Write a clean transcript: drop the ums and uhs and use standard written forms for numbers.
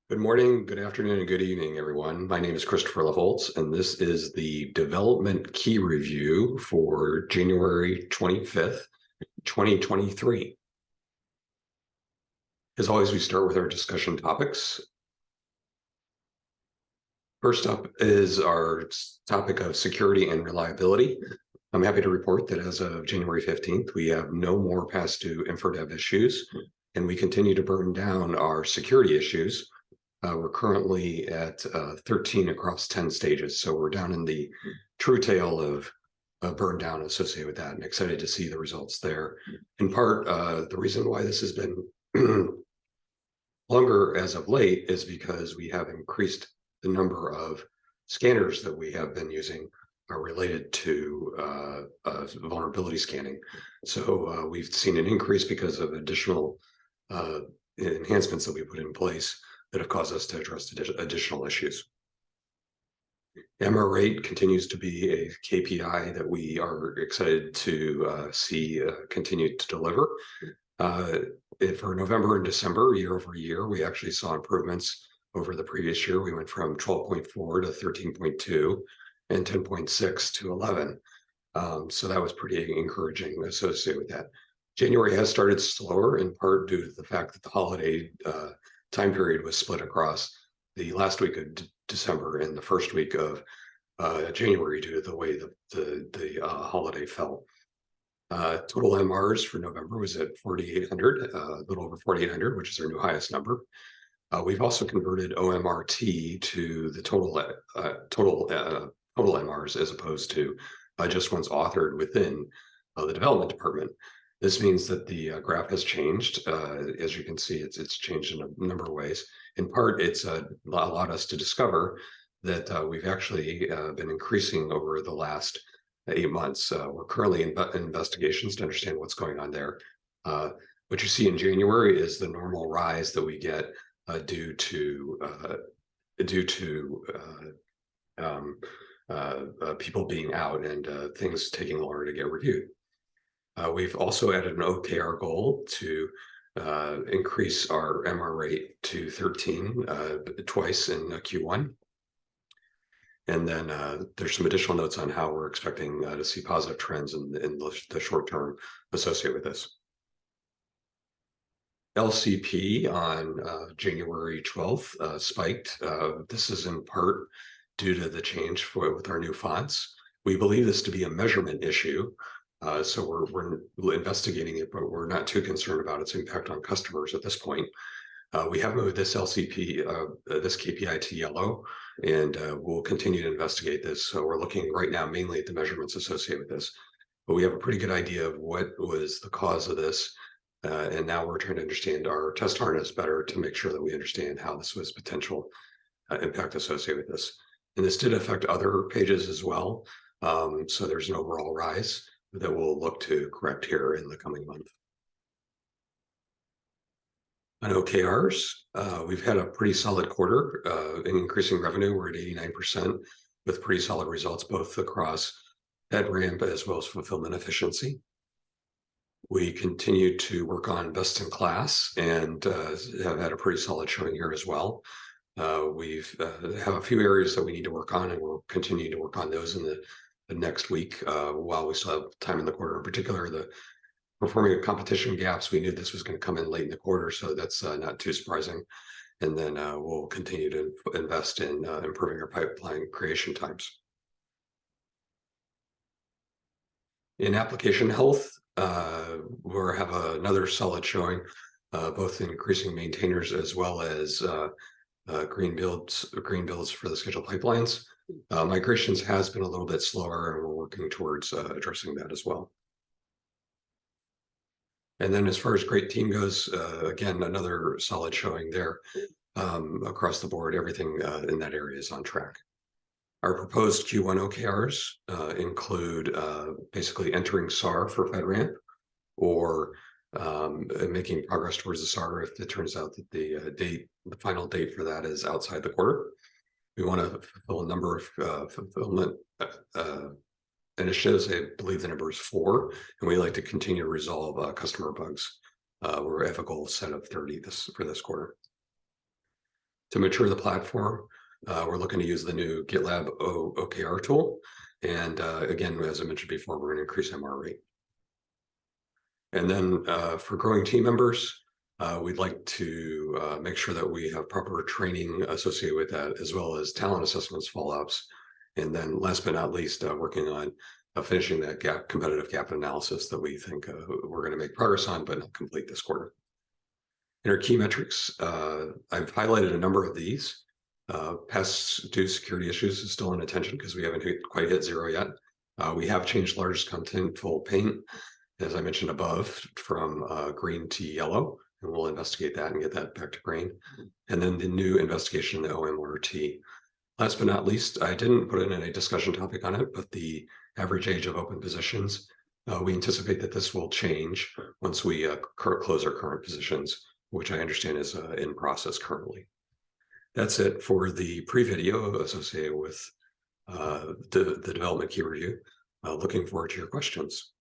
Good morning, good afternoon, and good evening, everyone. My name is Christopher Leholtz, and this is the Development Key Review for January 25th, 2023. As always, we start with our discussion topics. First up is our topic of security and reliability. I'm happy to report that as of January 15th, we have no more past due InfraDev issues, and we continue to burn down our security issues. We're currently at 13 across 10 stages, so we're down in the true tail of burn down associated with that, and excited to see the results there. In part, the reason why this has been longer as of late is because we have increased the number of scanners that we have been using are related to vulnerability scanning. So we've seen an increase because of additional enhancements that we put in place that have caused us to address additional issues. MR rate continues to be a KPI that we are excited to see continue to deliver. For November and December, year over year, we actually saw improvements over the previous year. We went from 12.4 to 13.2 and 10.6 to 11. So that was pretty encouraging associated with that. January has started slower, in part due to the fact that the holiday time period was split across the last week of December and the first week of January due to the way the holiday fell. Total MRs for November was at 4,800, a little over 4,800, which is our new highest number. We've also converted OMRT to the total MRs as opposed to just ones authored within the development department. This means that the graph has changed. As you can see, it's changed in a number of ways. In part, it's allowed us to discover that we've actually been increasing over the last 8 months. We're currently in investigations to understand what's going on there. What you see in January is the normal rise that we get due to people being out and things taking longer to get reviewed. We've also added an OKR goal to increase our MR rate to 13 twice in Q1. And then there's some additional notes on how we're expecting to see positive trends in the short term associated with this. LCP on January 12th spiked. This is in part due to the change with our new fonts. We believe this to be a measurement issue. So we're investigating it, but we're not too concerned about its impact on customers at this point. We have moved this LCP, this KPI to yellow, and we'll continue to investigate this. So we're looking right now mainly at the measurements associated with this, but we have a pretty good idea of what was the cause of this. And now we're trying to understand our test harness better to make sure that we understand how this was potential impact associated with this. And this did affect other pages as well. So there's an overall rise that we'll look to correct here in the coming month. On OKRs, we've had a pretty solid quarter in increasing revenue. We're at 89% with pretty solid results, both across FedRAMP as well as fulfillment efficiency. We continue to work on best in class and have had a pretty solid showing here as well. We've have a few areas that we need to work on, and we'll continue to work on those in the next week while we still have time in the quarter. In particular, the performing competition gaps, we knew this was going to come in late in the quarter, so that's not too surprising. And then we'll continue to invest in improving our pipeline creation times. In application health, we have another solid showing, both in increasing maintainers as well as green builds for the scheduled pipelines. Migrations has been a little bit slower, and we're working towards addressing that as well. And then as far as great team goes, again, another solid showing there across the board. Everything in that area is on track. Our proposed Q1 OKRs include basically entering SAR for FedRAMP or making progress towards the SAR if it turns out that the final date for that is outside the quarter. We want to fulfill a number of fulfillment initiatives. I believe the number is 4, and we like to continue to resolve customer bugs. We have a goal set of 30 for this quarter. To mature the platform, we're looking to use the new GitLab OKR tool. And again, as I mentioned before, we're going to increase MR rate. And then for growing team members, we'd like to make sure that we have proper training associated with that, as well as talent assessments, follow-ups. And then last but not least, working on finishing that competitive gap analysis that we think we're going to make progress on, but not complete this quarter. In our key metrics, I've highlighted a number of these. Past due security issues is still in attention because we haven't quite hit 0 yet. We have changed largest contentful paint, as I mentioned above, from green to yellow, and we'll investigate that and get that back to green. And then the new investigation, the OMRT. Last but not least, I didn't put in any discussion topic on it, but the average age of open positions. We anticipate that this will change once we close our current positions, which I understand is in process currently. That's it for the pre-video associated with the development key review. Looking forward to your questions.